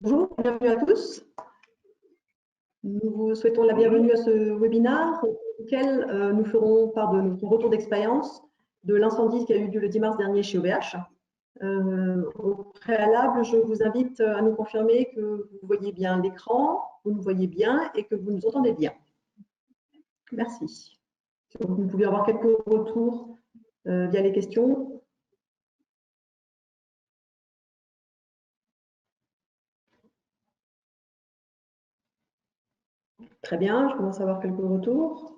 Bonjour, bienvenue à tous. Nous vous souhaitons la bienvenue à ce webinaire auquel nous ferons part de notre retour d'expérience de l'incendie qui a eu lieu le 10 mars dernier chez OVH. Au préalable, je vous invite à nous confirmer que vous voyez bien l'écran, vous nous voyez bien et que vous nous entendez bien. Merci. Donc, vous pouvez avoir quelques retours via les questions. Très bien, je commence à avoir quelques retours.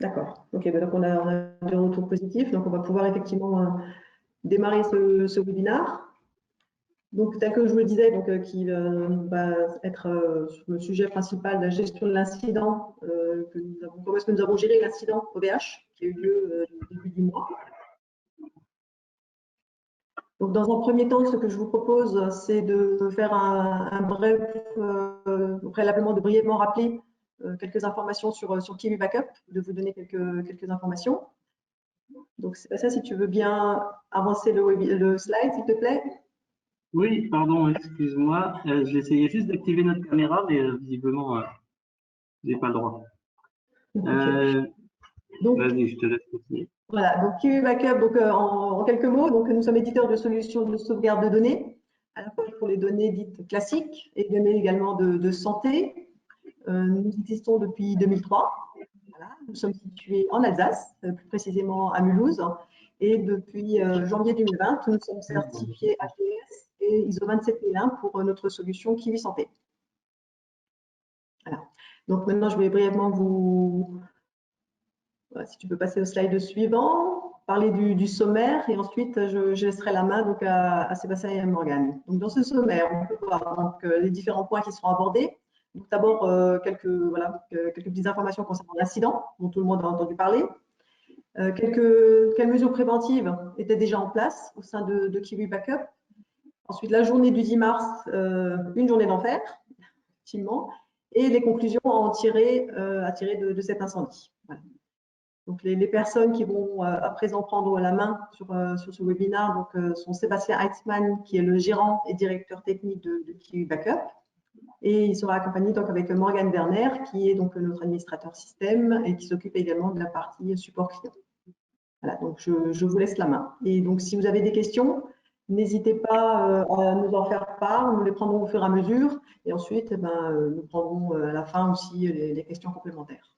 D'accord. Ok, donc on a des retours positifs, donc on va pouvoir effectivement démarrer ce webinaire. Donc, tel que je vous le disais, donc, qui va être sur le sujet principal de la gestion de l'incident, comment est-ce que nous avons géré l'incident OVH qui a eu lieu début du mois. Donc, dans un premier temps, ce que je vous propose, c'est de faire un bref, préalablement de brièvement rappeler quelques informations sur Kiwi Backup, de vous donner quelques informations. Donc, c'est ça, si tu veux bien avancer le slide, s'il te plaît. Oui, pardon, excuse-moi. J'essayais juste d'activer notre caméra, mais visiblement, je n'ai pas le droit. Vas-y, je te laisse continuer. Voilà, donc Kiwi Backup, donc, en quelques mots, donc, nous sommes éditeurs de solutions de sauvegarde de données, à la fois pour les données dites classiques et données également de santé. Nous existons depuis 2003. Voilà, nous sommes situés en Alsace, plus précisément à Mulhouse. Et depuis janvier 2020, nous sommes certifiés HDS et ISO 27001 pour notre solution Kiwi Santé. Voilà. Donc maintenant, je vais brièvement vous... Voilà, si tu peux passer au slide suivant, parler du sommaire et ensuite je laisserai la main donc, à Sébastien et à Morgane. Donc dans ce sommaire, on peut voir donc, les différents points qui seront abordés. Donc d'abord, quelques petites informations concernant l'incident dont tout le monde a entendu parler. Quelles mesures préventives étaient déjà en place au sein de Kiwi Backup. Ensuite, la journée du 10 mars, une journée d'enfer, effectivement, et les conclusions à tirer de cet incendie. Voilà. Donc, les personnes qui vont à présent prendre la main sur ce webinaire donc, sont Sébastien Heitzmann, qui est le gérant et directeur technique de Kiwi Backup. Et il sera accompagné donc avec Morgane Werner, qui est donc notre administrateur système et qui s'occupe également de la partie support client. Voilà, donc je vous laisse la main. Et donc, si vous avez des questions, n'hésitez pas à nous en faire part. Nous les prendrons au fur et à mesure. Et ensuite, nous prendrons à la fin aussi les questions complémentaires.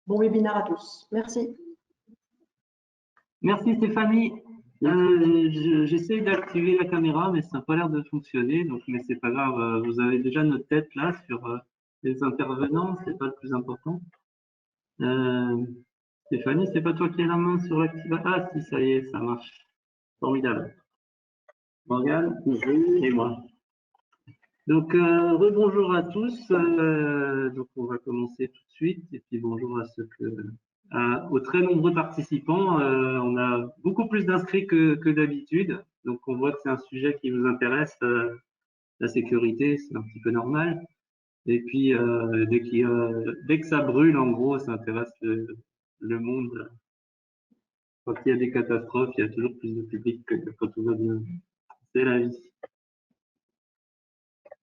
Bon webinaire à tous. Merci. Merci Stéphanie. J'essaie d'activer la caméra, mais ça n'a pas l'air de fonctionner. Donc, mais c'est pas grave. Vous avez déjà notre tête là sur les intervenants. C'est pas le plus important. Stéphanie, c'est pas toi qui as la main sur l'activation? Ah si, ça y est, ça marche. Formidable. Morgane, et moi. Donc, rebonjour à tous. Donc, on va commencer tout de suite. Et puis, bonjour à aux très nombreux participants. On a beaucoup plus d'inscrits que d'habitude. Donc, on voit que c'est un sujet qui vous intéresse. La sécurité, c'est un petit peu normal. Et puis, dès que ça brûle, en gros, ça intéresse le monde. Quand il y a des catastrophes, il y a toujours plus de public que quand tout va bien. C'est la vie.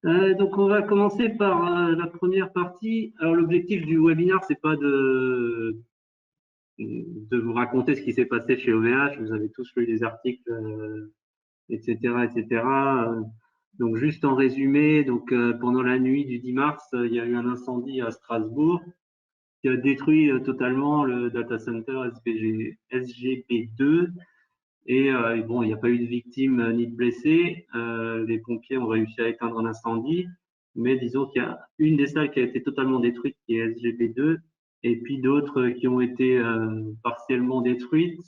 Donc on va commencer par la première partie. Alors l'objectif du webinaire, c'est pas de vous raconter ce qui s'est passé chez OVH. Vous avez tous lu les articles, etc., etc. Donc juste en résumé, donc pendant la nuit du 10 mars, il y a eu un incendie à Strasbourg qui a détruit totalement le data center SGP2. Et bon, il n'y a pas eu de victimes ni de blessés. Les pompiers ont réussi à éteindre l'incendie. Mais disons qu'il y a une des salles qui a été totalement détruite, qui est SGP2, et puis d'autres qui ont été partiellement détruites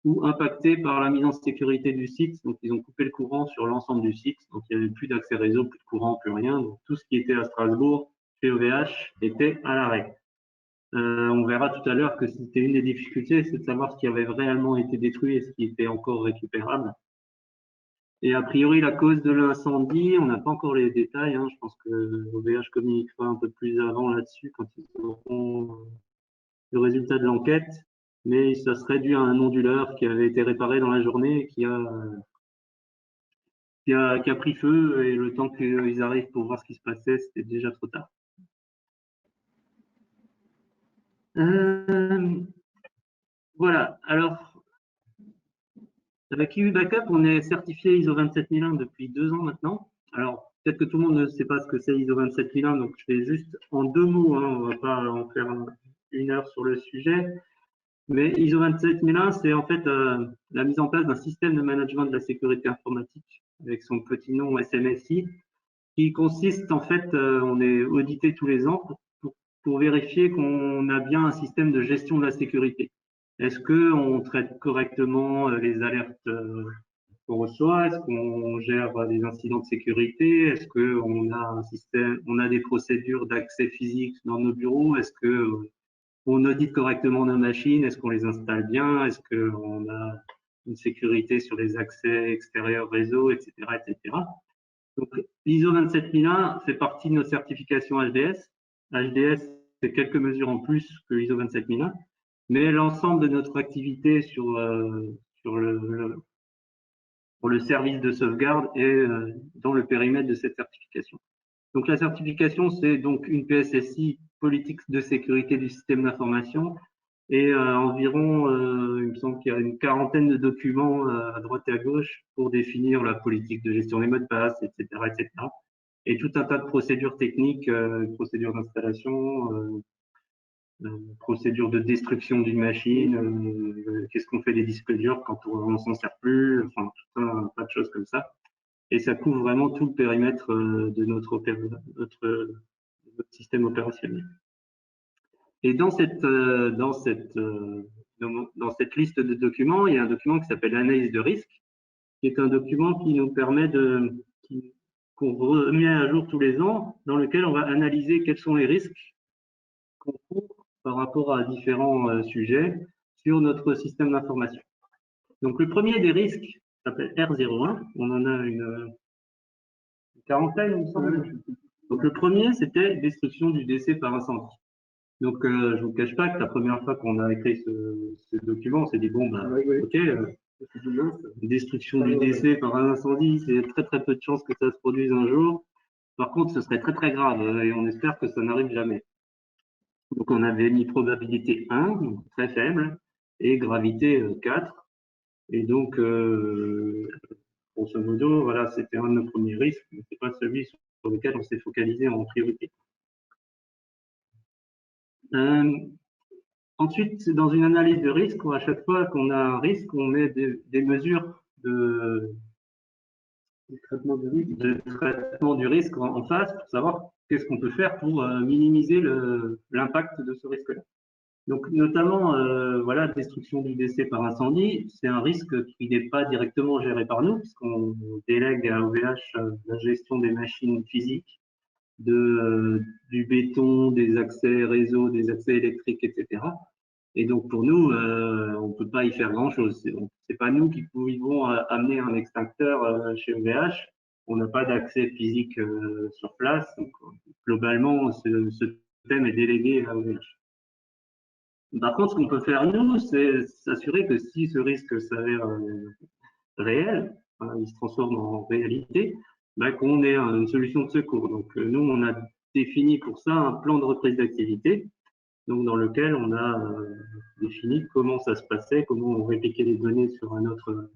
ou impactées par la mise en sécurité du site. Donc, ils ont coupé le courant sur l'ensemble du site. Donc, il n'y avait plus d'accès réseau, plus de courant, plus rien. Donc, tout ce qui était à Strasbourg, chez OVH, était à l'arrêt. On verra tout à l'heure que c'était une des difficultés, c'est de savoir ce qui avait réellement été détruit et ce qui était encore récupérable. Et a priori, la cause de l'incendie, on n'a pas encore les détails. Hein. Je pense que OVH communiquera un peu plus avant là-dessus quand ils auront le résultat de l'enquête, mais ça serait dû à un onduleur qui avait été réparé dans la journée et qui a pris feu, et le temps qu'ils arrivent pour voir ce qui se passait, c'était déjà trop tard. Voilà, alors avec Kiwi Backup, on est certifié ISO 27001 depuis 2 ans maintenant. Alors, peut-être que tout le monde ne sait pas ce que c'est ISO 27001, donc je fais juste en 2 mots, hein, on ne va pas en faire 1 heure sur le sujet. Mais ISO 27001, c'est en fait la mise en place d'un système de management de la sécurité informatique avec son petit nom SMSI, qui consiste en fait, on est audité tous les ans pour vérifier qu'on a bien un système de gestion de la sécurité. Est-ce qu'on traite correctement les alertes qu'on reçoit? Est-ce qu'on gère des incidents de sécurité? Est-ce qu'on a un système, on a des procédures d'accès physique dans nos bureaux? Est-ce que on audite correctement nos machines? Est-ce qu'on les installe bien? Est-ce qu'on a une sécurité sur les accès extérieurs réseau, etc., etc. Donc, l'ISO 27001 fait partie de nos certifications HDS. HDS, c'est quelques mesures en plus que l'ISO 27001, mais l'ensemble de notre activité pour le service de sauvegarde est dans le périmètre de cette certification. Donc, la certification, c'est donc une PSSI, politique de sécurité du système d'information, et environ, il me semble qu'il y a une quarantaine de documents à droite et à gauche pour définir la politique de gestion des mots de passe, etc., etc. Et tout un tas de procédures techniques, procédures d'installation, procédures de destruction d'une machine, qu'est-ce qu'on fait des disques durs quand on s'en sert plus, enfin tout un tas de choses comme ça. Et ça couvre vraiment tout le périmètre de notre système opérationnel. Et dans cette liste de documents, il y a un document qui s'appelle l'analyse de risque, qui est un document qui nous permet qu'on remet à jour tous les ans, dans lequel on va analyser quels sont les risques qu'on couvre par rapport à différents sujets sur notre système d'information. Donc le premier des risques s'appelle R01, on en a une quarantaine, il me semble. Donc le premier, c'était destruction du décès par incendie. Donc, je ne vous cache pas que la première fois qu'on a écrit ce document, on s'est dit, bon, ben, ok, destruction du décès par un incendie, c'est très très peu de chances que ça se produise un jour. Par contre, ce serait très très grave et on espère que ça n'arrive jamais. Donc, on avait mis probabilité 1, donc très faible, et gravité 4. Et donc, grosso modo, voilà, c'était un de nos premiers risques, mais ce n'est pas celui sur lequel on s'est focalisé en priorité. Ensuite, dans une analyse de risque, à chaque fois qu'on a un risque, on met des mesures de traitement du risque en face pour savoir qu'est-ce qu'on peut faire pour minimiser l'impact de ce risque-là. Donc, notamment, voilà, destruction du décès par incendie, c'est un risque qui n'est pas directement géré par nous, puisqu'on délègue à OVH la gestion des machines physiques, du béton, des accès réseau, des accès électriques, etc. Et donc pour nous, on ne peut pas y faire grand-chose. C'est pas nous qui pouvons amener un extincteur chez OVH. On n'a pas d'accès physique sur place. Donc globalement, ce thème est délégué à OVH. Par contre, ce qu'on peut faire nous, c'est s'assurer que si ce risque s'avère réel, il se transforme en réalité, qu'on ait une solution de secours. Donc nous, on a défini pour ça un plan de reprise d'activité, donc dans lequel on a défini comment ça se passait, comment on répliquait les données sur un autre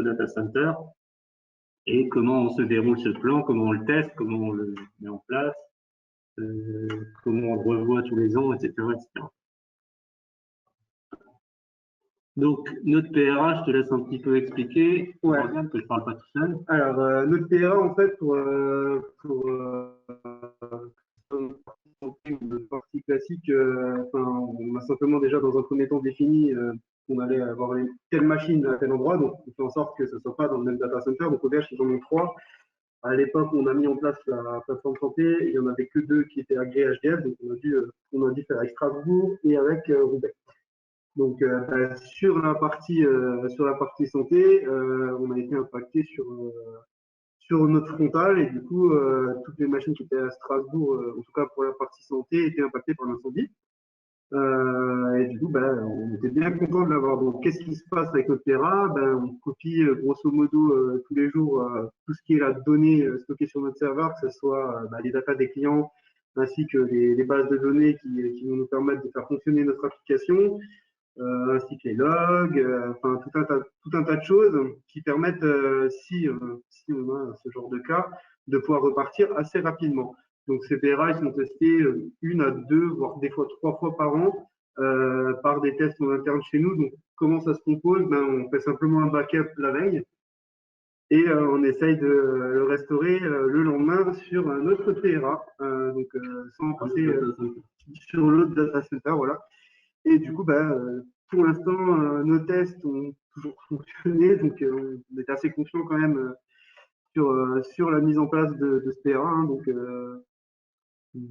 data center, et comment on se déroule ce plan, comment on le teste, comment on le met en place, comment on le revoit tous les ans, etc., etc. Donc, notre PRA, je te laisse un petit peu expliquer. Ouais. Regarde que je ne parle pas tout seul. Alors, notre PRA, en fait, pour une partie classique, on a simplement déjà dans un premier temps défini qu'on allait avoir telle machine à tel endroit, donc on fait en sorte que ce ne soit pas dans le même data center. Donc, au DH, ils en ont 3. À l'époque, on a mis en place la plateforme santé, il n'y en avait que 2 qui étaient agréés HDF, donc on a dû faire avec Strasbourg et avec Roubaix. Donc, sur la partie santé, on a été impacté sur notre frontale et du coup, toutes les machines qui étaient à Strasbourg, en tout cas pour la partie santé, étaient impactées par l'incendie. Et du coup, on était bien content de l'avoir. Donc, qu'est-ce qui se passe avec notre Opera? On copie grosso modo tous les jours tout ce qui est la donnée stockée sur notre serveur, que ce soit les datas des clients, ainsi que les bases de données qui vont nous permettre de faire fonctionner notre application, ainsi que les logs, enfin tout un tas de choses qui permettent, si on a ce genre de cas, de pouvoir repartir assez rapidement. Donc ces PRA, ils sont testés une à deux, voire des fois trois fois par an par des tests en interne chez nous. Donc comment ça se compose? On fait simplement un backup la veille et on essaye de le restaurer le lendemain sur un autre PRA, sans passer sur l'autre data center, voilà. Et du coup, pour l'instant, nos tests ont toujours fonctionné, donc on est assez confiant quand même sur la mise en place de ce PRA. Hein,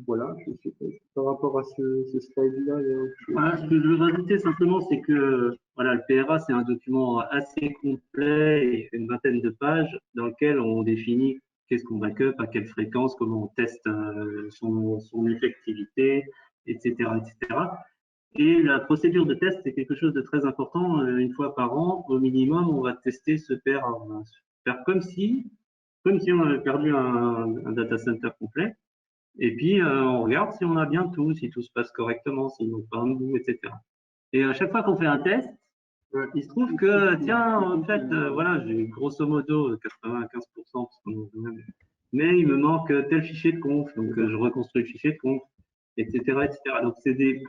voilà, je sais pas, par rapport à ce slide-là, il y a autre chose. Voilà, ce que je veux rajouter simplement, c'est que voilà, le PRA, c'est un document assez complet et une vingtaine de pages dans lequel on définit qu'est-ce qu'on backup, à quelle fréquence, comment on teste son effectivité, etc., etc. Et la procédure de test, c'est quelque chose de très important. Une fois par an, au minimum, on va tester ce PRA. On va faire comme si on avait perdu un data center complet. Et puis, on regarde si on a bien tout, si tout se passe correctement, s'il n'y a pas un bout, etc. Et à chaque fois qu'on fait un test, il se trouve que, tiens, en fait, voilà, j'ai grosso modo 95%, mais il me manque tel fichier de conf, donc je reconstruis le fichier de conf, etc., etc. Donc, c'est des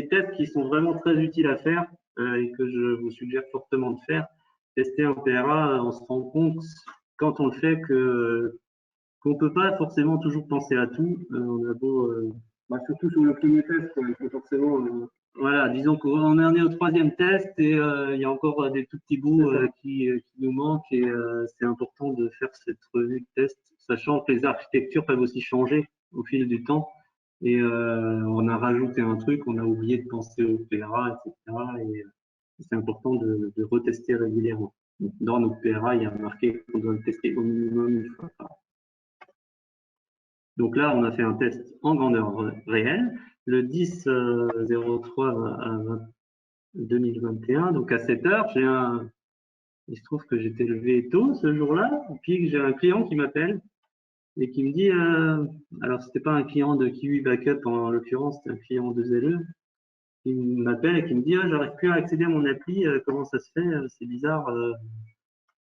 tests qui sont vraiment très utiles à faire et que je vous suggère fortement de faire. Tester un PRA, on se rend compte quand on le fait que qu'on ne peut pas forcément toujours penser à tout. On a beau, Surtout sur le premier test, quoi, il faut forcément. voilà, disons qu'on en est au troisième test et il y a encore des tout petits bouts qui nous manquent et c'est important de faire cette revue de test, sachant que les architectures peuvent aussi changer au fil du temps et on a rajouté un truc, on a oublié de penser au PRA, etc. Et c'est important de retester régulièrement. Dans notre PRA, il y a marqué qu'on doit le tester au minimum une fois par an. Donc là, on a fait un test en grandeur réelle, le 10-03 2021. Donc à 7 heures, il se trouve que j'étais levé tôt ce jour-là, et puis j'ai un client qui m'appelle et qui me dit, alors c'était pas un client de Kiwi Backup en l'occurrence, c'était un client de ZLE, qui m'appelle et qui me dit, ah, j'arrive plus à accéder à mon appli, comment ça se fait, c'est bizarre.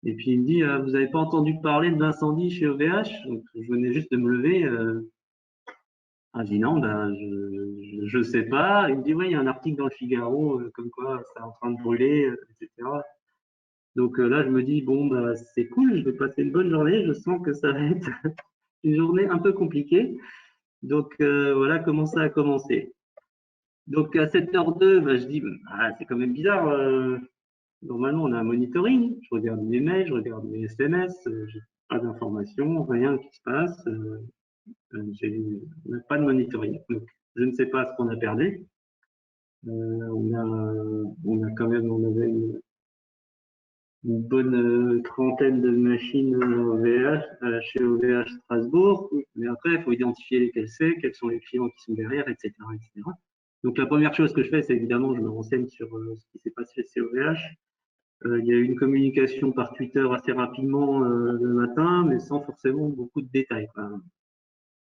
Et puis il me dit, vous n'avez pas entendu parler de l'incendie chez OVH? Donc je venais juste de me lever. Ah, je dis non, je sais pas. Il me dit, oui, il y a un article dans le Figaro, comme quoi c'est en train de brûler, etc. Donc là, je me dis, bon, c'est cool, je vais passer une bonne journée. Je sens que ça va être une journée un peu compliquée. Donc voilà comment ça a commencé. Donc à 7h02, je dis, ah, c'est quand même bizarre. Normalement, on a un monitoring. Je regarde mes mails, je regarde mes SMS, j'ai pas d'informations, rien qui se passe. On n'a pas de monitoring. Donc, je ne sais pas ce qu'on a perdu. On a quand même, on avait une bonne trentaine de machines OVH, chez OVH Strasbourg. Mais après, il faut identifier lesquels c'est, quels sont les clients qui sont derrière, etc., etc. Donc, la première chose que je fais, c'est évidemment, je me renseigne sur ce qui s'est passé chez OVH. Il y a eu une communication par Twitter assez rapidement le matin, mais sans forcément beaucoup de détails.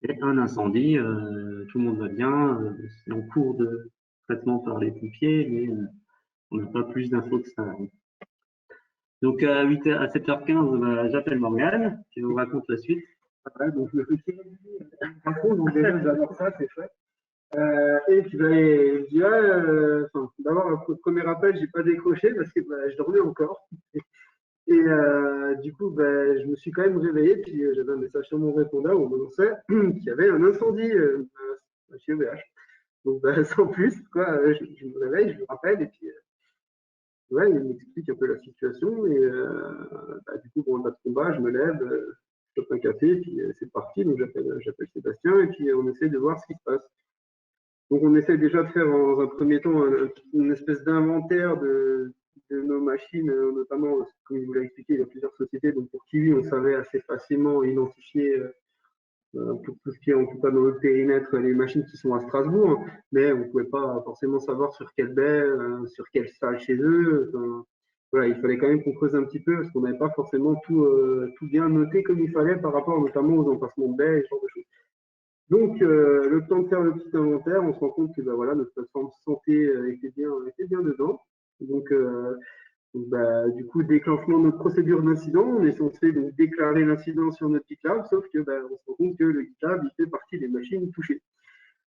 Et un incendie, tout le monde va bien, c'est en cours de traitement par les pompiers, mais on n'a pas plus d'infos que ça. Donc à 7h15, j'appelle Morgane, qui vous raconte la suite. Ouais, donc je me fais tirer donc déjà j'adore ça, c'est chouette. Et puis il me dit, d'abord, le premier appel, j'ai pas décroché parce que je dormais encore. Et du coup, je me suis quand même réveillé, puis j'avais un message sur mon répondeur où on m'annonçait qu'il y avait un incendie chez OVH. Donc sans plus, quoi, je me réveille, je me rappelle, et puis ouais, il m'explique un peu la situation, et du coup, bon, pas de combat, je me lève, je chope un café, puis c'est parti, donc j'appelle Sébastien, et puis on essaie de voir ce qui se passe. Donc on essaie déjà de faire dans un premier temps une espèce d'inventaire de nos machines, notamment, comme je vous l'ai expliqué, il y a plusieurs sociétés, donc pour Kiwi, on savait assez facilement identifier pour tout ce qui est en tout cas dans notre périmètre, les machines qui sont à Strasbourg, hein, mais on ne pouvait pas forcément savoir sur quelle baie, sur quelle salle chez eux. Enfin, voilà, il fallait quand même qu'on creuse un petit peu parce qu'on n'avait pas forcément tout bien noté comme il fallait par rapport notamment aux emplacements de baies et ce genre de choses. Donc, le temps de faire le petit inventaire, on se rend compte que bah, voilà, notre plateforme santé était bien dedans. Donc, bah, du coup, déclenchement de notre procédure d'incident, on est censé donc déclarer l'incident sur notre GitLab, sauf que bah, on se rend compte que le GitLab, il fait partie des machines touchées.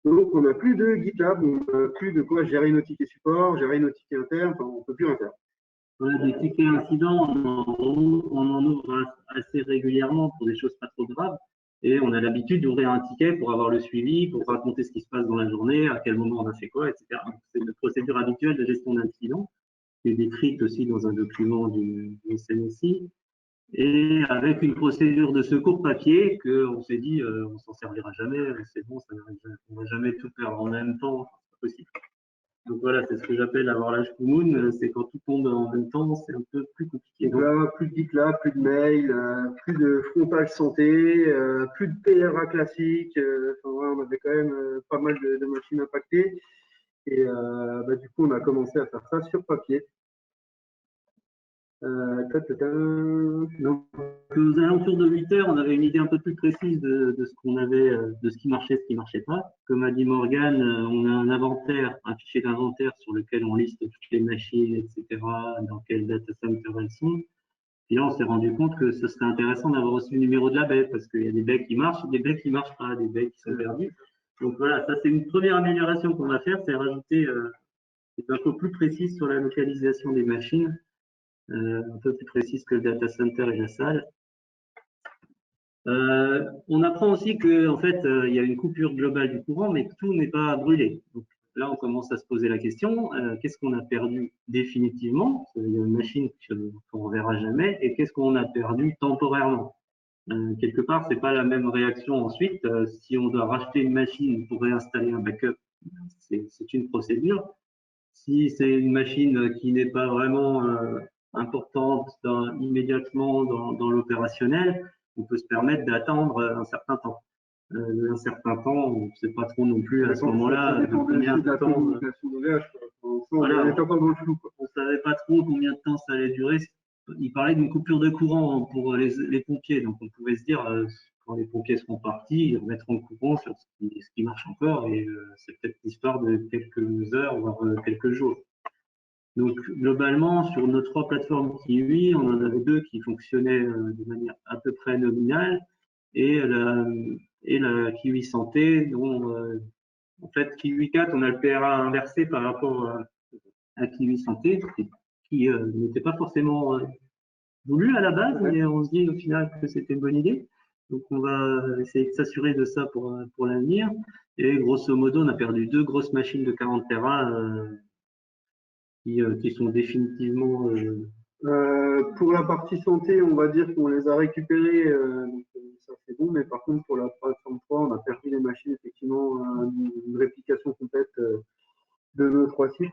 Donc, on n'a plus de GitLab, on n'a plus de quoi gérer nos tickets support, gérer nos tickets internes, enfin, on ne peut plus rien faire. Voilà, des tickets incidents, on en ouvre assez régulièrement pour des choses pas trop graves. Et on a l'habitude d'ouvrir un ticket pour avoir le suivi, pour raconter ce qui se passe dans la journée, à quel moment on a fait quoi, etc. C'est une procédure habituelle de gestion d'incidents, qui est décrite aussi dans un document du SNSI. Et avec une procédure de secours papier qu'on s'est dit, on s'en servira jamais, c'est bon, on va jamais tout faire en même temps, c'est pas possible. Donc voilà, c'est ce que j'appelle avoir l'âge Moon, c'est quand tout tombe en même temps, c'est un peu plus compliqué. Donc là, plus de GitLab, plus de mail, plus de frontage santé, plus de PRA classique. Enfin, voilà, on avait quand même pas mal de machines impactées. Et bah, du coup, on a commencé à faire ça sur papier. Donc, aux alentours de 8 heures, on avait une idée un peu plus précise de ce qu'on avait, de ce qui marchait pas. Comme a dit Morgane, on a un inventaire, un fichier d'inventaire sur lequel on liste toutes les machines, etc., dans quel data center elles sont. Et là, on s'est rendu compte que ce serait intéressant d'avoir aussi le numéro de la baie, parce qu'il y a des baies qui marchent, des baies qui marchent pas, des baies qui sont perdues. Donc voilà, ça c'est une première amélioration qu'on va faire, c'est rajouter des infos plus précises sur la localisation des machines, un peu plus précises que le data center et la salle. On apprend aussi que en fait, il y a une coupure globale du courant, mais que tout n'est pas brûlé. Donc, là, on commence à se poser la question qu'est-ce qu'on a perdu définitivement? Il y a une machine qu'on ne verra jamais, et qu'est-ce qu'on a perdu temporairement? Quelque part, c'est pas la même réaction ensuite. Si on doit racheter une machine pour réinstaller un backup, c'est une procédure. Si c'est une machine qui n'est pas vraiment importante immédiatement dans l'opérationnel, on peut se permettre d'attendre un certain temps. Un certain temps, on ne sait pas trop non plus à ce moment-là de combien de temps. Voilà, on est encore dans le flou. on ne savait pas trop combien de temps ça allait durer. Il parlait d'une coupure de courant pour les pompiers, donc on pouvait se dire quand les pompiers seront partis, ils remettront le courant sur ce qui marche encore, et c'est peut-être l'histoire de quelques heures, voire quelques jours. Donc, globalement, sur nos 3 plateformes Kiwi, on en avait 2 qui fonctionnaient de manière à peu près nominale, et la Kiwi Santé, dont, en fait, Kiwi 4, on a le PRA inversé par rapport à Kiwi Santé, qui n'était pas forcément voulu à la base, mais on se dit au final que c'était une bonne idée. Donc, on va essayer de s'assurer de ça pour l'avenir. Et grosso modo, on a perdu 2 grosses machines de 40 Tera qui sont définitivement. Pour la partie santé, on va dire qu'on les a récupérées, donc ça c'est bon, mais par contre pour la plateforme 3, on a perdu les machines, effectivement, une réplication complète de nos 3 sites,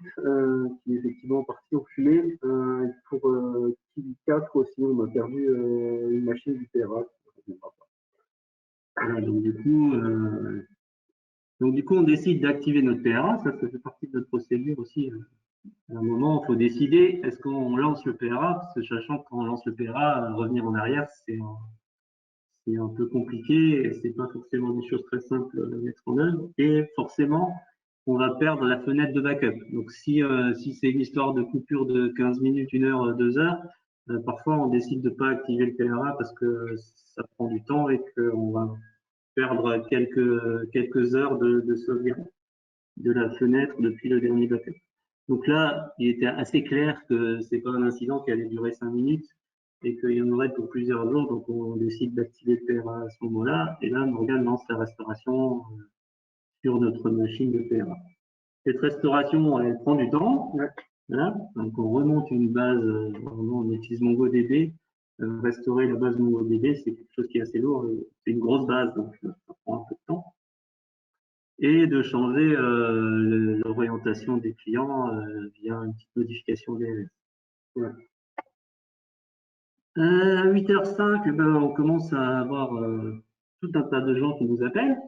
qui est effectivement partie en fumée. Pour Kiwi 4 aussi, on a perdu une machine du PRA. Voilà, donc du coup, on décide d'activer notre PRA, ça fait partie de notre procédure aussi. À un moment, il faut décider, est-ce qu'on lance le PRA, parce que sachant que quand on lance le PRA, revenir en arrière, c'est un peu compliqué, et c'est pas forcément des choses très simples à mettre en œuvre, et forcément, on va perdre la fenêtre de backup. Donc, si c'est une histoire de coupure de 15 minutes, 1 heure, 2 heures, parfois on décide de pas activer le PRA parce que ça prend du temps et qu'on va perdre quelques heures de sauvegarde de la fenêtre depuis le dernier backup. Donc là, il était assez clair que c'est pas un incident qui allait durer 5 minutes et qu'il y en aurait pour plusieurs jours. Donc on décide d'activer le PRA à ce moment-là. Et là, Morgane lance la restauration sur notre machine de PRA. Cette restauration, elle prend du temps. Voilà. Donc on remonte une base, on utilise MongoDB. Restaurer la base MongoDB, c'est quelque chose qui est assez lourd. C'est une grosse base, donc ça prend un peu de temps. Et de changer l'orientation des clients via une petite modification DNS. Voilà. À 8h05, on commence à avoir tout un tas de gens qui nous appellent,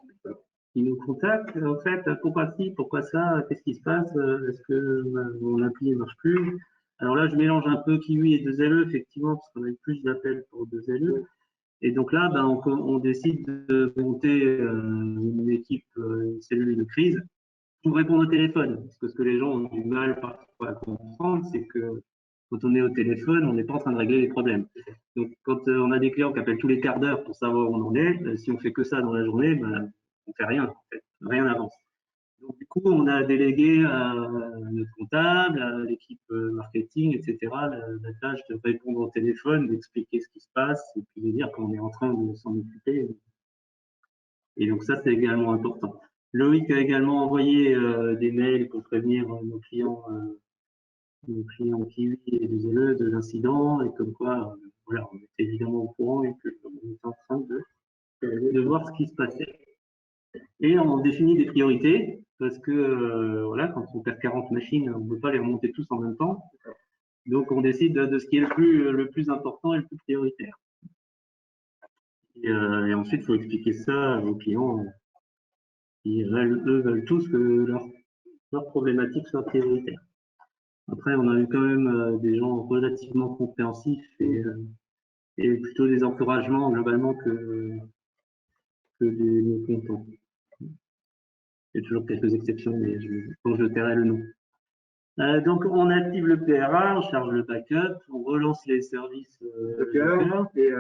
qui nous contactent. En fait, pourquoi ci, pourquoi ça, qu'est-ce qui se passe, est-ce que mon appli ne marche plus? Alors là, je mélange un peu Kiwi et 2LE, effectivement, parce qu'on a eu plus d'appels pour 2LE. Et donc là, ben, on décide de monter une équipe, une cellule de crise pour répondre au téléphone. Parce que ce que les gens ont du mal parfois à comprendre, c'est que quand on est au téléphone, on n'est pas en train de régler les problèmes. Donc quand on a des clients qui appellent tous les quarts d'heure pour savoir où on en est, si on fait que ça dans la journée, ben, on fait rien, en fait. Rien n'avance. Donc du coup, on a délégué à notre comptable, à l'équipe marketing, etc., la tâche de répondre au téléphone, d'expliquer ce qui se passe et puis de dire qu'on est en train de s'en occuper. Et donc ça, c'est également important. Loïc a également envoyé des mails pour prévenir nos clients Kiwi et 2LE de l'incident et comme quoi, voilà, on était évidemment au courant et qu'on était en train de voir ce qui se passait. Et on définit des priorités parce que voilà, quand on perd 40 machines, on ne peut pas les remonter tous en même temps. Donc on décide de ce qui est le plus important et le plus prioritaire. Et ensuite, il faut expliquer ça aux clients. Eux veulent tous que leur problématique soit prioritaire. Après, on a eu quand même des gens relativement compréhensifs et plutôt des encouragements globalement que des mécontents. Il y a toujours quelques exceptions, mais je tairai le nom. Donc, on active le PRA, on charge le backup, on relance les services Docker. Et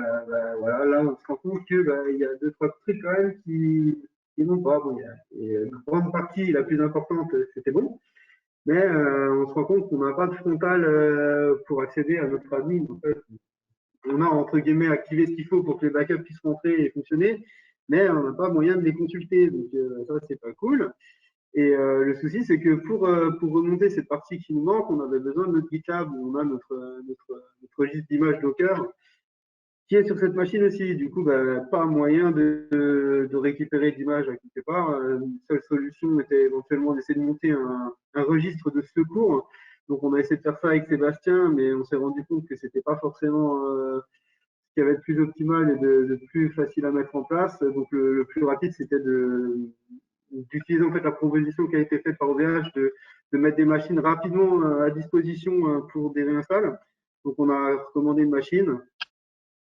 voilà, là, on se rend compte qu'il y a deux, trois trucs quand même qui n'ont pas. Bon, une grande partie, la plus importante, c'était bon. Mais on se rend compte qu'on n'a pas de frontal pour accéder à notre admin. En fait, on a, entre guillemets, activé ce qu'il faut pour que les backups puissent rentrer et fonctionner, mais on n'a pas moyen de les consulter. Donc, ça, c'est pas cool. Et le souci, c'est que pour remonter cette partie qui nous manque, on avait besoin de notre GitLab où on a notre registre d'images Docker qui est sur cette machine aussi. Du coup, pas moyen de récupérer d'images à quelque part. Une seule solution était éventuellement d'essayer de monter un registre de secours. Donc, on a essayé de faire ça avec Sébastien, mais on s'est rendu compte que c'était pas forcément ce qui avait de plus optimal et de plus facile à mettre en place. Donc, le plus rapide, c'était d'utiliser en fait la proposition qui a été faite par OVH de mettre des machines rapidement à disposition pour des réinstalls. Donc, on a recommandé une machine.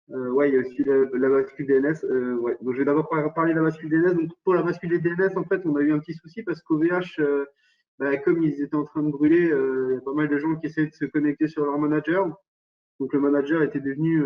Ouais, il y a aussi la bascule DNS. Ouais. Donc, je vais d'abord parler de la bascule DNS. Donc, pour la bascule des DNS, en fait, on a eu un petit souci parce qu'OVH, comme ils étaient en train de brûler, il y a pas mal de gens qui essaient de se connecter sur leur manager. Donc, le manager était devenu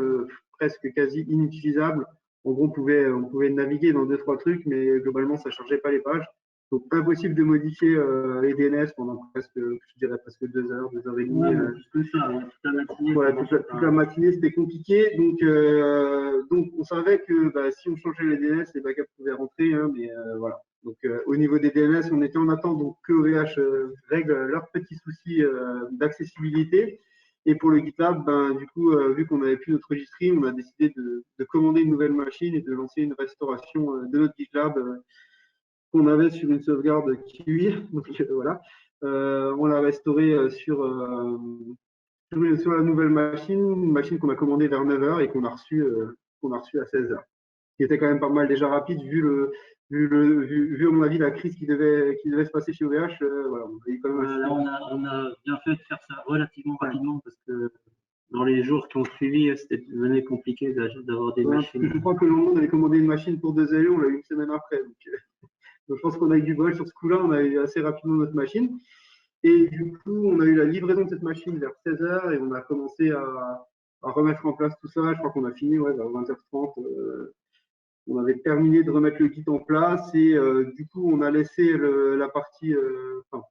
presque quasi inutilisable. En gros, on pouvait naviguer dans deux, trois trucs, mais globalement, ça ne chargeait pas les pages. Donc, impossible de modifier les DNS pendant presque, je dirais presque 2 heures, 2 heures et demie. Ouais, toute la matinée. Voilà, toute la matinée, c'était compliqué. Donc, on savait que si on changeait les DNS, les backups pouvaient rentrer, hein, mais voilà. Donc, au niveau des DNS, on était en attente donc, que OVH règle leurs petits soucis d'accessibilité. Et pour le GitLab, du coup, vu qu'on n'avait plus notre registry, on a décidé de commander une nouvelle machine et de lancer une restauration de notre GitLab qu'on avait sur une sauvegarde Kiwi. Donc, voilà. On l'a restauré sur la nouvelle machine, une machine qu'on a commandée vers 9h et qu'on a reçue à 16h. Ce qui était quand même pas mal déjà rapide vu à mon avis la crise qui devait se passer chez OVH. Voilà, on a bien fait de faire ça relativement rapidement parce que dans les jours qui ont suivi, c'était devenu compliqué d'avoir des machines. Je crois que le moment on avait commandé une machine pour 2LE, on l'a eu une semaine après. Donc je pense qu'on a eu du bol sur ce coup-là, on a eu assez rapidement notre machine. Et du coup, on a eu la livraison de cette machine vers 16h et on a commencé à remettre en place tout ça. Je crois qu'on a fini vers 20h30. On avait terminé de remettre le kit en place et du coup, on a laissé la partie.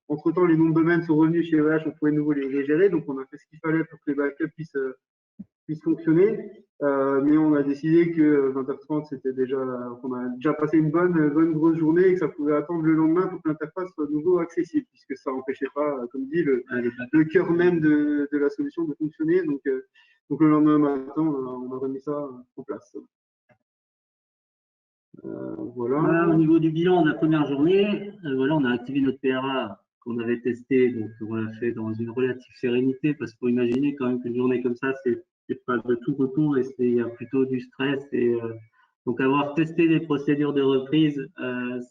Entre-temps, les noms de domaines sont revenus chez OVH, on pouvait de nouveau les gérer. Donc, on a fait ce qu'il fallait pour que les backups puissent fonctionner. Mais on a décidé que 20h30, c'était déjà, qu'on a déjà passé une bonne grosse journée et que ça pouvait attendre le lendemain pour que l'interface soit de nouveau accessible, puisque ça n'empêchait pas, comme dit, le cœur même de la solution de fonctionner. Donc le lendemain matin, on a remis ça en place. Voilà. Au niveau du bilan de la première journée, voilà, on a activé notre PRA qu'on avait testé, donc on l'a fait dans une relative sérénité, parce qu'il faut imaginer quand même qu'une journée comme ça, c'est pas de tout repos et il y a plutôt du stress et Donc, avoir testé des procédures de reprise,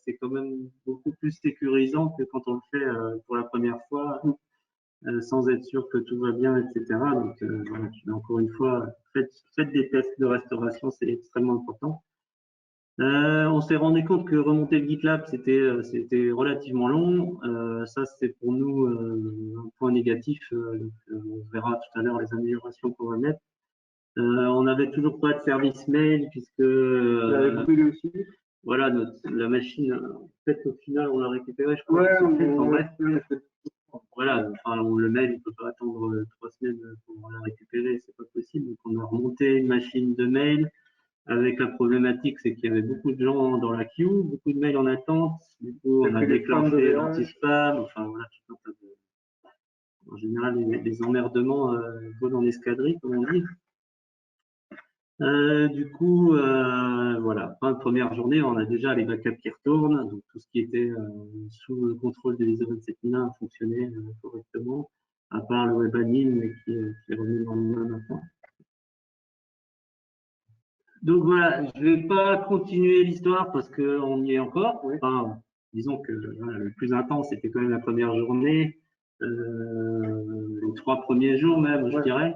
c'est quand même beaucoup plus sécurisant que quand on le fait pour la première fois, sans être sûr que tout va bien, etc. Donc, voilà, encore une fois, faites des tests de restauration, c'est extrêmement important. On s'est rendu compte que remonter le GitLab, c'était relativement long. Ça, c'est pour nous un point négatif. On verra tout à l'heure les améliorations qu'on va mettre. On n'avait toujours pas de service mail puisque aussi. voilà, la machine, en fait, au final, on l'a récupérée, je crois. Ouais, Voilà, enfin, le mail, il ne peut pas attendre 3 semaines pour la récupérer, c'est pas possible. Donc, on a remonté une machine de mail avec la problématique, c'est qu'il y avait beaucoup de gens dans la queue, beaucoup de mails en attente. Du coup, on a déclenché l'anti-spam. Enfin, voilà, en général, les emmerdements volent en escadrille, comme on dit. Du coup, voilà, fin de première journée, on a déjà les backups qui retournent, donc tout ce qui était sous le contrôle de l'ISO 27001 fonctionnait correctement, à part le webadmin, mais qui est revenu dans le lendemain maintenant. Donc voilà, je vais pas continuer l'histoire parce qu'on y est encore. Enfin, disons que voilà, le plus intense, c'était quand même la première journée, les 3 premiers jours même, je dirais.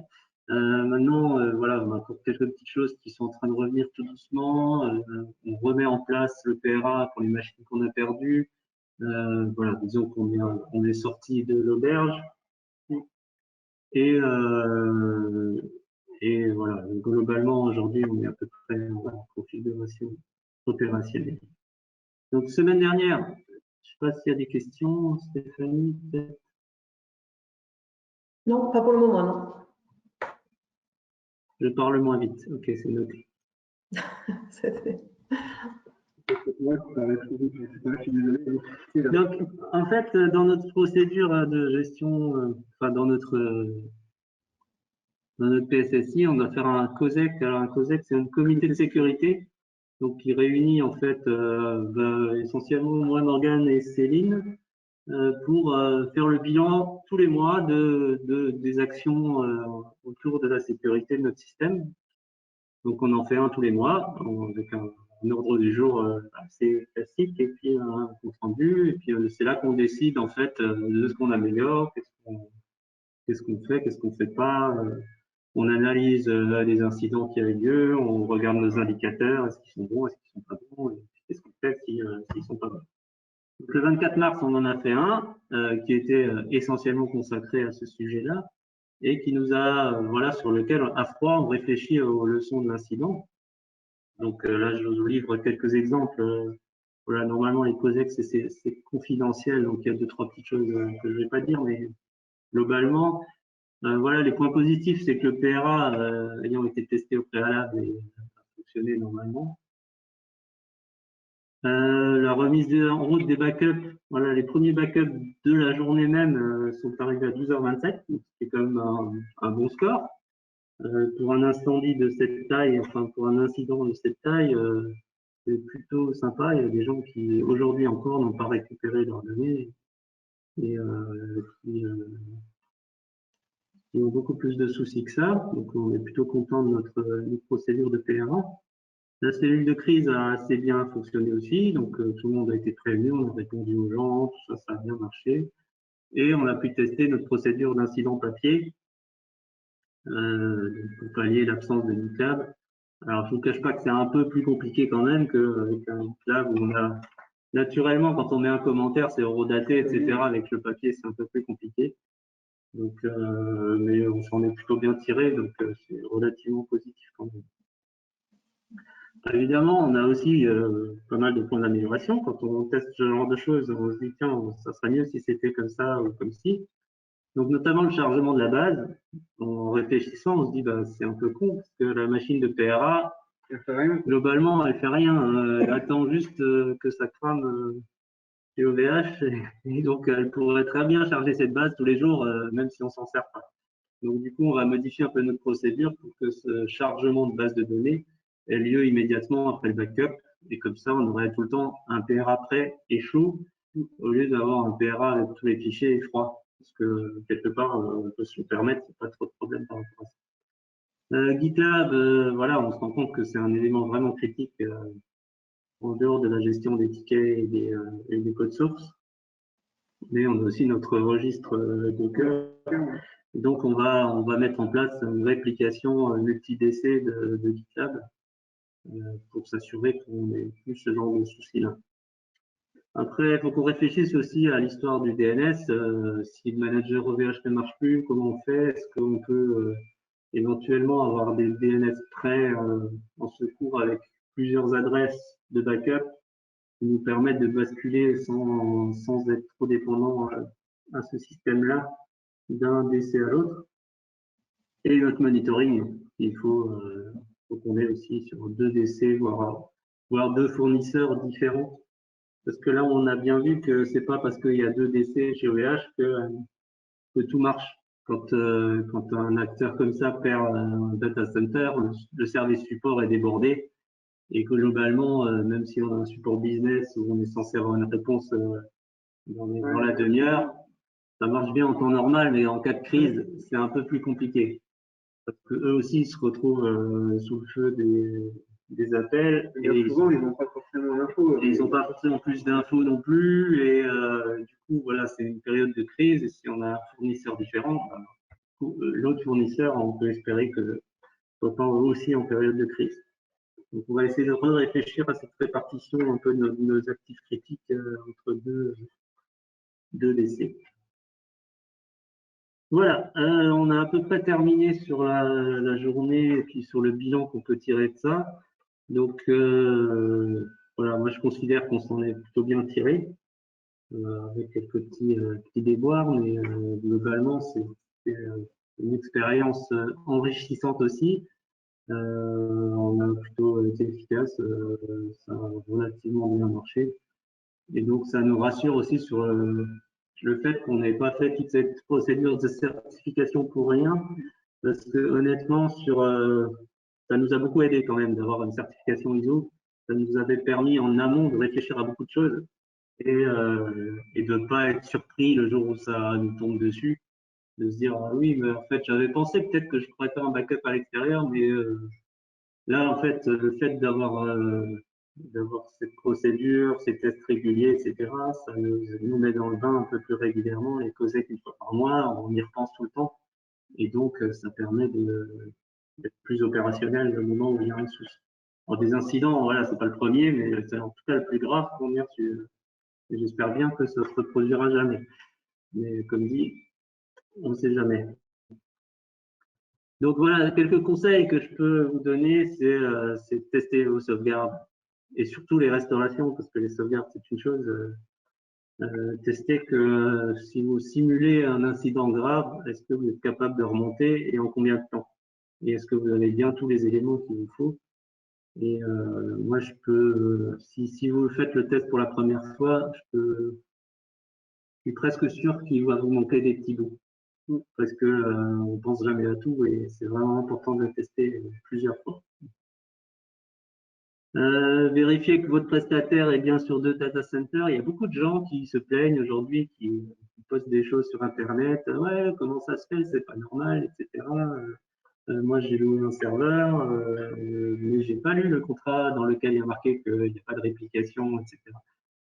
Maintenant, voilà, on a encore quelques petites choses qui sont en train de revenir tout doucement. On remet en place le PRA pour les machines qu'on a perdues. Voilà, disons qu'on est sorti de l'auberge. Et, et voilà, globalement, aujourd'hui, on est à peu près en configuration opérationnelle. Donc, semaine dernière, je ne sais pas s'il y a des questions, Stéphanie, peut-être. Non, pas pour le moment, non. Je parle moins vite. Ok, c'est noté. Donc, en fait, dans notre procédure de gestion, enfin, dans notre PSSI, on doit faire un COSEC. Alors, un COSEC, c'est un comité de sécurité, donc qui réunit en fait essentiellement moi, Morgane et Céline, pour faire le bilan tous les mois des actions autour de la sécurité de notre système. Donc, on en fait un tous les mois avec un ordre du jour assez classique et puis un compte rendu. Et puis, c'est là qu'on décide en fait de ce qu'on améliore, qu'est-ce qu'on fait, qu'est-ce qu'on fait pas. On analyse les incidents qui ont eu lieu, on regarde nos indicateurs, est-ce qu'ils sont bons, est-ce qu'ils sont pas bons, et qu'est-ce qu'on fait s'ils sont pas bons. Donc, le 24 mars, on en a fait un qui était essentiellement consacré à ce sujet-là et qui nous a, voilà, sur lequel, à froid, on réfléchit aux leçons de l'incident. Donc là, je vous livre quelques exemples. Voilà, normalement, les COSEC, c'est confidentiel, donc il y a 2-3 petites choses que je ne vais pas dire, mais globalement, voilà, les points positifs, c'est que le PRA, ayant été testé au préalable, a fonctionné normalement. La remise en route des backups, voilà, les premiers backups de la journée même sont arrivés à 12h27, c'est quand même un bon score. Pour un incendie de cette taille, enfin pour un incident de cette taille, c'est plutôt sympa. Il y a des gens qui aujourd'hui encore n'ont pas récupéré leurs données et qui ont beaucoup plus de soucis que ça. Donc on est plutôt content de notre procédure de PRA. La cellule de crise a assez bien fonctionné aussi, donc tout le monde a été prévenu, on a répondu aux gens, tout ça, ça a bien marché. Et on a pu tester notre procédure d'incident papier pour pallier l'absence de GitLab. Alors, je ne vous cache pas que c'est un peu plus compliqué quand même qu'avec un GitLab où on a naturellement, quand on met un commentaire, c'est horodaté, etc. Avec le papier, c'est un peu plus compliqué. Donc, mais on s'en est plutôt bien tiré, donc c'est relativement positif quand même. Évidemment, on a aussi pas mal de points d'amélioration. Quand on teste ce genre de choses, on se dit, tiens, ça serait mieux si c'était comme ça ou comme ci. Donc, notamment le chargement de la base. En réfléchissant, on se dit, bah, c'est un peu con, parce que la machine de PRA, globalement, elle fait rien. Elle attend juste que ça crame chez OVH. Et donc, elle pourrait très bien charger cette base tous les jours, même si on s'en sert pas. Donc, du coup, on va modifier un peu notre procédure pour que ce chargement de base de données ait lieu immédiatement après le backup. Et comme ça, on aurait tout le temps un PRA prêt et chaud au lieu d'avoir un PRA avec tous les fichiers froids. Parce que quelque part, on peut se le permettre, il n'y a pas trop de problème par rapport à ça. GitLab, voilà, on se rend compte que c'est un élément vraiment critique en dehors de la gestion des tickets et des codes sources. Mais on a aussi notre registre Docker. Donc, on va mettre en place une réplication multi-DC de GitLab pour s'assurer qu'on n'ait plus ce genre de soucis-là. Après, il faut qu'on réfléchisse aussi à l'histoire du DNS. Si le manager OVH ne marche plus, comment on fait? Est-ce qu'on peut éventuellement avoir des DNS prêts en secours avec plusieurs adresses de backup qui nous permettent de basculer sans être trop dépendant à ce système-là d'un DC à l'autre? Et notre monitoring, faut qu'on ait aussi sur 2 DC, voire 2 fournisseurs différents. Parce que là, on a bien vu que c'est pas parce qu'il y a 2 DC chez OVH que tout marche. Quand un acteur comme ça perd un data center, le service support est débordé et que globalement, même si on a un support business où on est censé avoir une réponse dans la demi-heure, ça marche bien en temps normal, mais en cas de crise, c'est un peu plus compliqué. Parce que eux aussi se retrouvent sous le feu des appels. Et souvent, ils n'ont pas forcément l'info. Ils n'ont pas forcément plus d'infos non plus. Et du coup, voilà, c'est une période de crise. Et si on a un fournisseur différent, l'autre fournisseur, on peut espérer que soit pas aussi en période de crise. Donc, on va essayer de réfléchir à cette répartition un peu de nos actifs critiques entre deux DC. Voilà, on a à peu près terminé sur la journée et puis sur le bilan qu'on peut tirer de ça. Donc, voilà, moi je considère qu'on s'en est plutôt bien tiré, avec quelques petits déboires, mais globalement, c'est une expérience enrichissante aussi. On a plutôt été efficace, ça a relativement bien marché. Et donc, ça nous rassure aussi sur le fait qu'on n'ait pas fait toute cette procédure de certification pour rien, parce que honnêtement, ça nous a beaucoup aidé quand même d'avoir une certification ISO. Ça nous avait permis en amont de réfléchir à beaucoup de choses et de ne pas être surpris le jour où ça nous tombe dessus, de se dire ah oui, mais en fait j'avais pensé peut-être que je pourrais faire un backup à l'extérieur, mais là en fait le fait d'avoir cette procédure, ces tests réguliers, etc., ça nous met dans le bain un peu plus régulièrement et causer qu'une fois par mois, on y repense tout le temps. Et donc, ça permet d'être plus opérationnel au moment où il y a un souci. Alors, des incidents, voilà, c'est pas le premier, mais c'est en tout cas le plus grave qu'on ait reçu. Et j'espère bien que ça se reproduira jamais. Mais comme dit, on ne sait jamais. Donc voilà, quelques conseils que je peux vous donner, c'est de tester vos sauvegardes et surtout les restaurations, parce que les sauvegardes, c'est une chose. Tester que si vous simulez un incident grave, est-ce que vous êtes capable de remonter et en combien de temps? Et est-ce que vous avez bien tous les éléments qu'il vous faut? Et moi, si vous faites le test pour la première fois, je suis presque sûr qu'il va vous manquer des petits bouts. Parce que on pense jamais à tout et c'est vraiment important de le tester plusieurs fois. Vérifiez que votre prestataire est bien sur 2 data centers. Il y a beaucoup de gens qui se plaignent aujourd'hui, qui postent des choses sur Internet. Ouais, comment ça se fait? C'est pas normal, etc. Moi, j'ai loué un serveur, mais j'ai pas lu le contrat dans lequel il y a marqué qu'il n'y a pas de réplication, etc.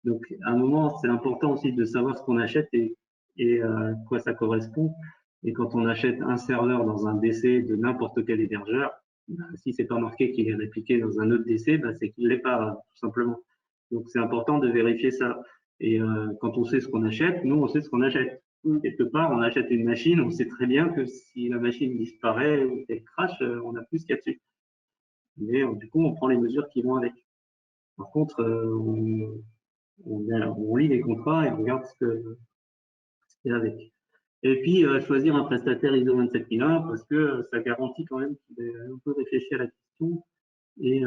Donc, à un moment, c'est important aussi de savoir ce qu'on achète et à quoi ça correspond. Et quand on achète un serveur dans un DC de n'importe quel hébergeur, si c'est pas marqué qu'il est répliqué dans un autre DC, c'est qu'il l'est pas, tout simplement. Donc, c'est important de vérifier ça. Et quand on sait ce qu'on achète, nous, on sait ce qu'on achète. Quelque part, on achète une machine, on sait très bien que si la machine disparaît ou qu'elle crache, on n'a plus ce qu'il y a dessus. Mais du coup, on prend les mesures qui vont avec. Par contre, on lit les contrats et on regarde ce qu'il y a avec. Et puis, choisir un prestataire ISO 27001 parce que ça garantit quand même qu'il est un peu réfléchi à la question et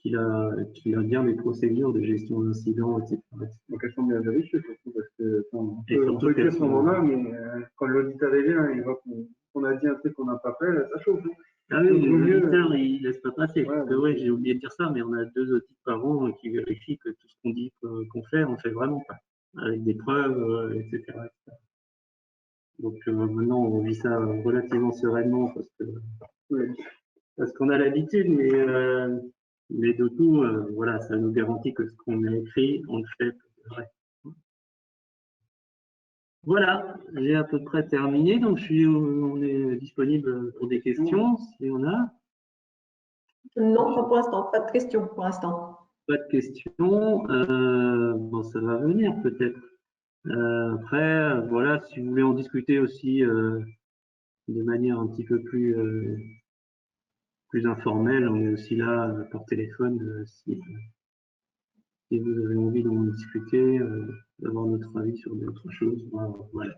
qu'il a bien des procédures de gestion d'incidents, etc. Donc elles sont bien vérifiées, surtout parce que on peut écrire ce moment-là, mais quand l'auditeur est bien, il voit qu'on a dit un truc qu'on n'a pas fait, ça chauffe. Ah oui, l'auditeur, il ne laisse pas passer. Parce que j'ai oublié de dire ça, mais on a 2 audits par an qui vérifient que tout ce qu'on dit qu'on fait, on fait vraiment pas. Avec des preuves, etc. Donc maintenant, on vit ça relativement sereinement parce qu'on a l'habitude, mais de tout, voilà, ça nous garantit que ce qu'on a écrit, on le fait. Ouais. Voilà, j'ai à peu près terminé, donc on est disponible pour des questions, si on a. Non, pas pour l'instant, pas de questions pour l'instant. Pas de questions, bon, ça va venir peut-être. Après, voilà, si vous voulez en discuter aussi de manière un petit peu plus informelle, on est aussi là par téléphone si vous avez envie d'en discuter, d'avoir notre avis sur d'autres choses. Voilà,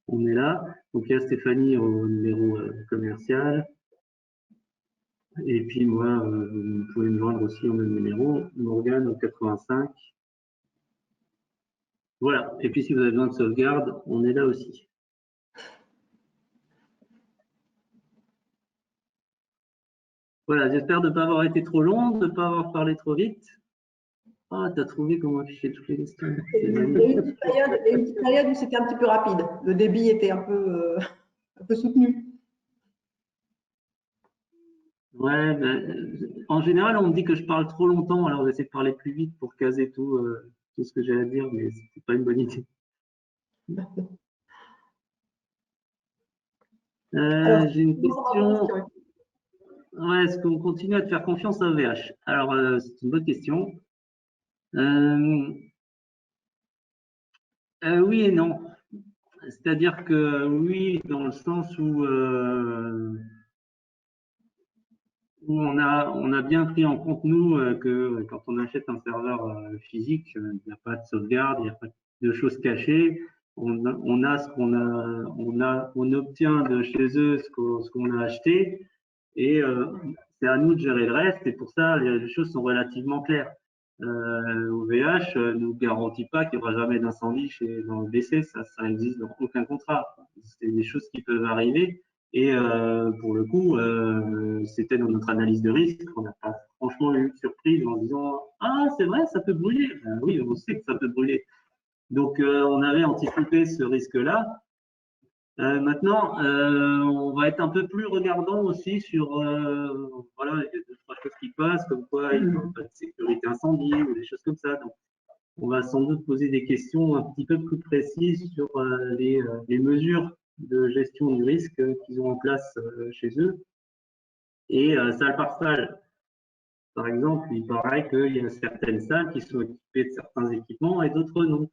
on est là. Donc il y a Stéphanie au numéro commercial. Et puis moi, vous pouvez me joindre aussi au même numéro, Morgane au 85. Voilà. Et puis si vous avez besoin de sauvegarde, on est là aussi. Voilà, j'espère de ne pas avoir été trop long, de ne pas avoir parlé trop vite. Ah, t'as trouvé comment afficher toutes les listes. Il y a eu une petite période où c'était un petit peu rapide. Le débit était un peu soutenu. Ouais, en général, on me dit que je parle trop longtemps, alors j'essaie de parler plus vite pour caser tout ce que j'ai à dire, mais c'est pas une bonne idée. J'ai une question. Ouais, est-ce qu'on continue à te faire confiance à OVH? Alors, c'est une bonne question. Oui et non. C'est-à-dire que oui, dans le sens où on a bien pris en compte, nous, que quand on achète un serveur physique, il n'y a pas de sauvegarde, il n'y a pas de choses cachées. On a ce qu'on a, on obtient de chez eux ce qu'on a acheté et c'est à nous de gérer le reste. Et pour ça, les choses sont relativement claires. OVH ne nous garantit pas qu'il n'y aura jamais d'incendie dans le BC, ça n'existe dans aucun contrat. C'est des choses qui peuvent arriver. Et pour le coup, c'était dans notre analyse de risque, on n'a pas franchement eu de surprise en disant ah c'est vrai, ça peut brûler. Ben oui, on sait que ça peut brûler. Donc on avait anticipé ce risque-là. Maintenant, on va être un peu plus regardant aussi sur voilà, il y a deux trois choses qui passent, comme quoi il n'y a pas de sécurité incendie ou des choses comme ça. Donc, on va sans doute poser des questions un petit peu plus précises sur les mesures de gestion du risque qu'ils ont en place chez eux. Et salle par salle, par exemple, il paraît qu'il y a certaines salles qui sont équipées de certains équipements et d'autres non.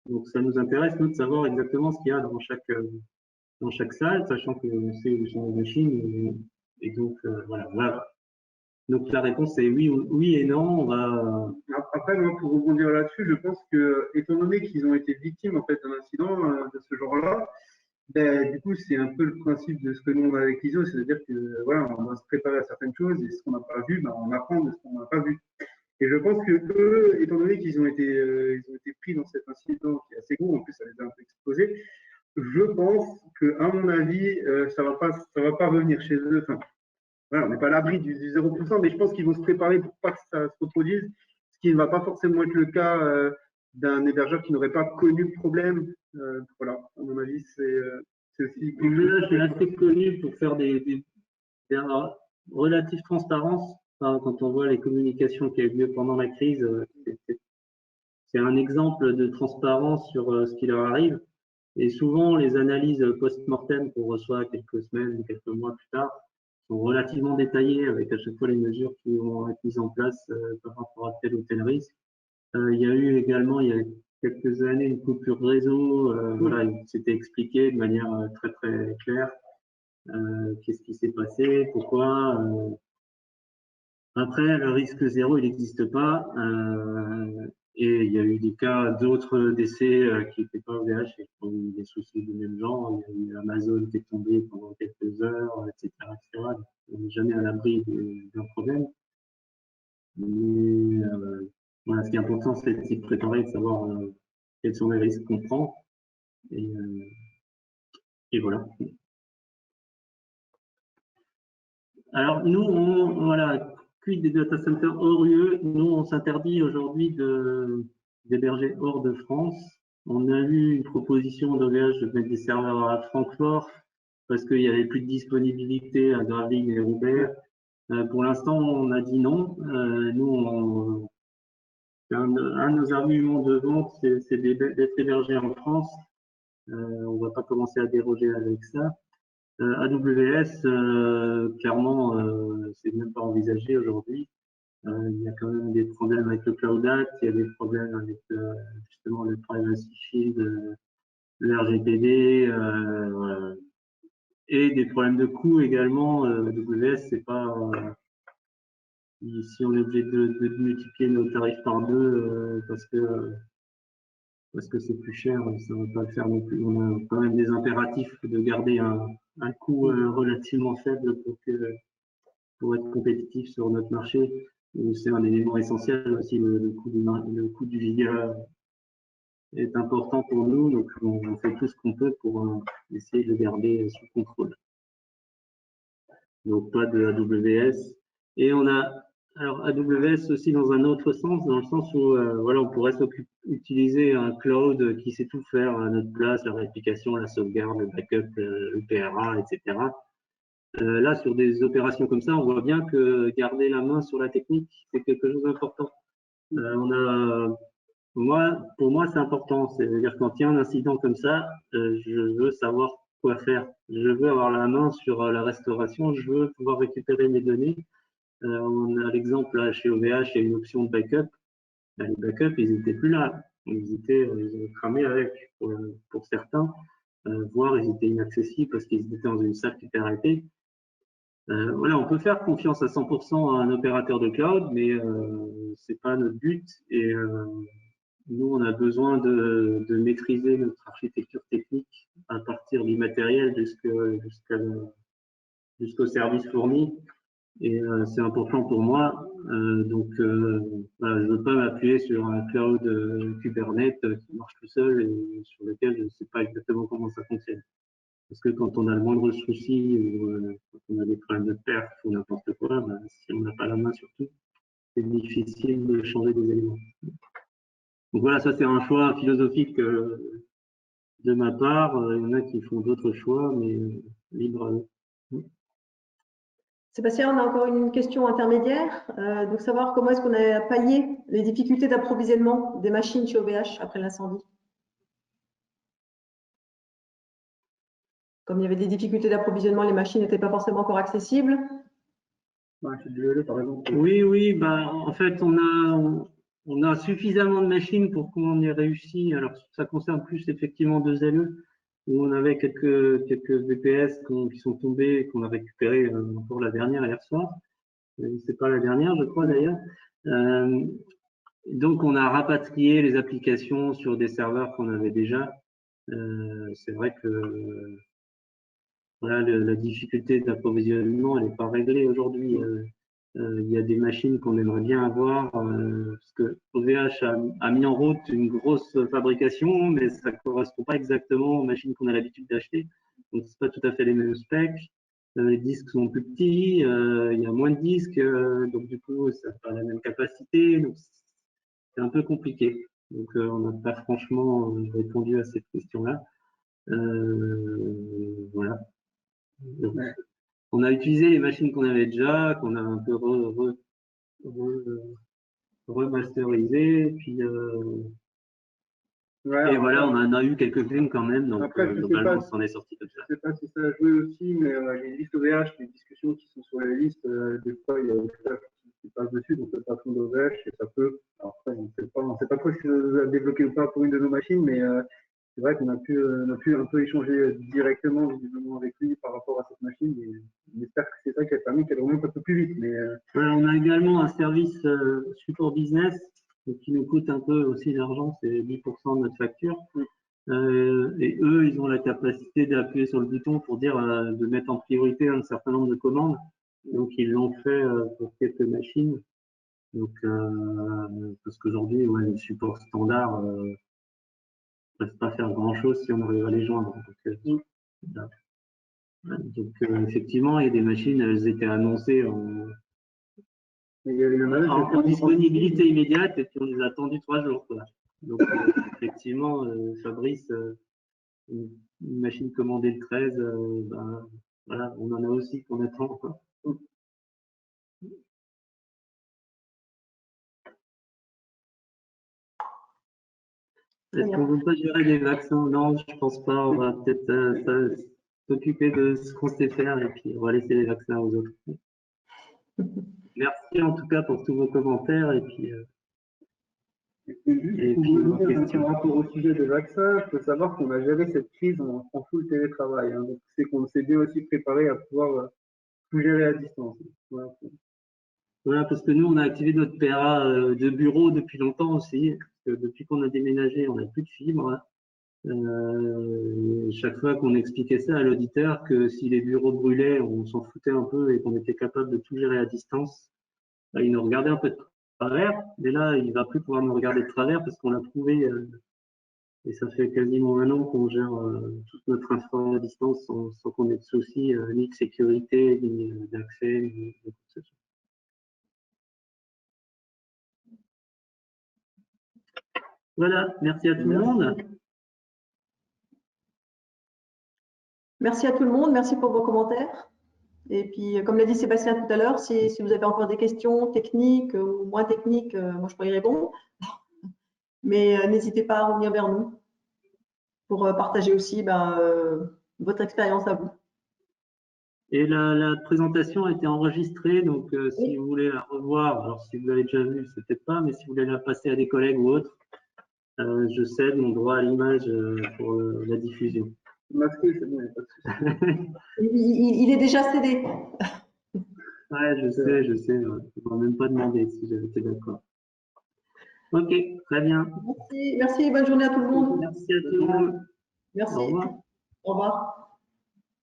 Donc ça nous intéresse, nous, de savoir exactement ce qu'il y a dans chaque salle, sachant que c'est où sont les machines. Et donc, voilà. Donc la réponse est oui, oui et non. On va... Après, moi, pour rebondir là-dessus, je pense que, étant donné qu'ils ont été victimes en fait d'un incident de ce genre-là, ben, du coup, c'est un peu le principe de ce que nous on a avec l'ISO, c'est-à-dire que voilà, on doit se préparer à certaines choses et ce qu'on n'a pas vu, ben, on apprend de ce qu'on n'a pas vu. Et je pense que eux, étant donné qu'ils ont été pris dans cet incident qui est assez gros, en plus ça les a un peu explosés, je pense que, à mon avis, ça va pas revenir chez eux. Enfin, voilà, on n'est pas à l'abri du 0%, mais je pense qu'ils vont se préparer pour pas que ça se reproduise, ce qui ne va pas forcément être le cas d'un hébergeur qui n'aurait pas connu le problème. Voilà, à mon avis, c'est aussi. Là, je suis assez connu pour faire des relative transparence. Enfin, quand on voit les communications qui ont eu lieu pendant la crise, c'est un exemple de transparence sur ce qui leur arrive. Et souvent, les analyses post-mortem qu'on reçoit quelques semaines ou quelques mois plus tard sont relativement détaillées avec à chaque fois les mesures qui vont être mises en place par rapport à tel ou tel risque. Il y a eu également, il y a quelques années, une coupure réseau. Voilà, c'était expliqué de manière très très claire qu'est-ce qui s'est passé, pourquoi. Après, le risque zéro, il n'existe pas. Et il y a eu des cas d'autres décès qui n'étaient pas OVH et qui ont eu des soucis du même genre. Il y a eu Amazon qui est tombé pendant quelques heures, etc. etc. Donc, on n'est jamais à l'abri d'un problème. Mais voilà, ce qui est important, c'est de s'y préparer, de savoir quels sont les risques qu'on prend. Et voilà. Alors, nous, voilà, quid des data centers hors UE, nous, on s'interdit aujourd'hui d'héberger hors de France. On a eu une proposition d'OVH de mettre des serveurs à Francfort parce qu'il n'y avait plus de disponibilité à Gravelines et Roubaix. Pour l'instant, on a dit non. Nous, un de nos arguments de vente, c'est d'être hébergé en France. On ne va pas commencer à déroger avec ça. AWS, clairement, c'est même pas envisagé aujourd'hui. Il y a quand même des problèmes avec le Cloud Act, il y a des problèmes avec justement le Privacy Shield, le RGPD, voilà. Et des problèmes de coût également. AWS, c'est pas si on est obligé de multiplier nos tarifs par deux parce que c'est plus cher, ça ne va pas le faire non plus. On a quand même des impératifs de garder un coût relativement faible pour être compétitif sur notre marché. C'est un élément essentiel aussi, le coût du giga est important pour nous, donc on fait tout ce qu'on peut pour essayer de le garder sous contrôle. Donc pas de AWS. Et on a alors AWS aussi dans un autre sens, dans le sens où voilà, on pourrait utiliser un cloud qui sait tout faire à notre place, la réplication, la sauvegarde, le backup, le PRA, etc. Là, sur des opérations comme ça, on voit bien que garder la main sur la technique, c'est quelque chose d'important. Pour moi, c'est important. C'est-à-dire quand il y a un incident comme ça, je veux savoir quoi faire. Je veux avoir la main sur la restauration. Je veux pouvoir récupérer mes données. On a l'exemple chez OVH, il y a une option de backup. Les backups, ils n'étaient plus là. Ils ont cramé avec pour certains, voire ils étaient inaccessibles parce qu'ils étaient dans une salle qui était arrêtée. Voilà, on peut faire confiance à 100% à un opérateur de cloud, mais c'est pas notre but. Et nous, on a besoin de maîtriser notre architecture technique à partir du matériel jusqu'au service fourni. Et c'est important pour moi. Donc, voilà, je ne veux pas m'appuyer sur un cloud Kubernetes qui marche tout seul et sur lequel je ne sais pas exactement comment ça fonctionne. Parce que quand on a le moindre souci ou quand on a des problèmes de perf ou n'importe quoi, ben, si on n'a pas la main sur tout, c'est difficile de changer des éléments. Donc voilà, ça c'est un choix philosophique de ma part. Il y en a qui font d'autres choix, mais libre à eux. Sébastien, on a encore une question intermédiaire. Donc, savoir comment est-ce qu'on a pallié les difficultés d'approvisionnement des machines chez OVH après l'incendie. Comme il y avait des difficultés d'approvisionnement, les machines n'étaient pas forcément encore accessibles. Oui, bah, en fait, on a suffisamment de machines pour qu'on ait réussi. Alors, ça concerne plus effectivement 2LE, où on avait quelques VPS qui sont tombés et qu'on a récupéré encore la dernière hier soir. C'est pas la dernière, je crois d'ailleurs. Donc, on a rapatrié les applications sur des serveurs qu'on avait déjà. C'est vrai que voilà, la difficulté d'approvisionnement, elle n'est pas réglée aujourd'hui. Il y a des machines qu'on aimerait bien avoir parce que OVH a mis en route une grosse fabrication, mais ça ne correspond pas exactement aux machines qu'on a l'habitude d'acheter. Donc, c'est pas tout à fait les mêmes specs. Les disques sont plus petits, il y a moins de disques, donc du coup, ça n'a pas la même capacité. Donc, c'est un peu compliqué. Donc, on n'a pas franchement répondu à cette question-là. Voilà. Donc, on a utilisé les machines qu'on avait déjà, qu'on a un peu remasterisées, puis et voilà, on en a eu quelques-unes quand même, donc après, globalement, on s'en est sorti comme ça. Je ne sais pas si ça a joué aussi, mais les listes OVH, les discussions qui sont sur les listes, des fois, il y a des choses qui passent dessus, donc le patron d'OVH, et ça peut. Alors après, on ne sait pas trop si ça a débloqué ou pas pour une de nos machines, mais c'est vrai qu'on a pu un peu échanger directement visiblement avec lui par rapport à cette machine. Et on espère que c'est ça qui a permis qu'elle remonte un peu plus vite. Mais voilà, on a également un service support business qui nous coûte un peu aussi d'argent, c'est 10% de notre facture. Et eux, ils ont la capacité d'appuyer sur le bouton pour dire de mettre en priorité un certain nombre de commandes. Donc ils l'ont fait pour quelques machines. Donc parce qu'aujourd'hui, ouais, le support standard ne peuvent pas faire grand-chose si on arrive à les joindre. Donc effectivement, il y a des machines, elles étaient annoncées en disponibilité immédiate et puis on les a attendues 3 jours. Quoi. Donc effectivement, Fabrice, une machine commandée le 13, ben, voilà, on en a aussi qu'on attend, quoi. Est-ce qu'on ne veut pas gérer les vaccins? Non, je pense pas. On va peut-être s'occuper de ce qu'on sait faire et puis on va laisser les vaccins aux autres. Merci en tout cas pour tous vos commentaires et puis Pour revenir par rapport au sujet des vaccins, il faut savoir qu'on a géré cette crise en full télétravail. Hein. Donc, c'est qu'on s'est bien aussi préparé à pouvoir tout gérer à distance. Voilà. Voilà, parce que nous, on a activé notre PRA de bureau depuis longtemps aussi. Parce que depuis qu'on a déménagé, on n'a plus de fibre. Chaque fois qu'on expliquait ça à l'auditeur, que si les bureaux brûlaient, on s'en foutait un peu et qu'on était capable de tout gérer à distance, bah, il nous regardait un peu de travers. Mais là, il va plus pouvoir nous regarder de travers parce qu'on l'a prouvé. Et ça fait quasiment un an qu'on gère toute notre info à distance sans qu'on ait de soucis, ni de sécurité, ni d'accès, ni de quoi que ce soit. Voilà, merci à tout le monde. Merci à tout le monde, merci pour vos commentaires. Et puis, comme l'a dit Sébastien tout à l'heure, si vous avez encore des questions techniques ou moins techniques, moi je pourrais y répondre. Mais n'hésitez pas à revenir vers nous pour partager aussi votre expérience à vous. Et la présentation a été enregistrée, donc si Oui. vous voulez la revoir, alors si vous l'avez déjà vue, c'est peut-être pas, mais si vous voulez la passer à des collègues ou autres, je cède mon droit à l'image pour la diffusion. Masqué, c'est bon, il n'y a pas de souci. Il est déjà cédé. Ouais, je sais, je sais. Je ne m'en même pas demandé si j'avais été d'accord. Ok, très bien. Merci, bonne journée à tout le monde. Merci à tout le monde. Merci. Au revoir. Au revoir.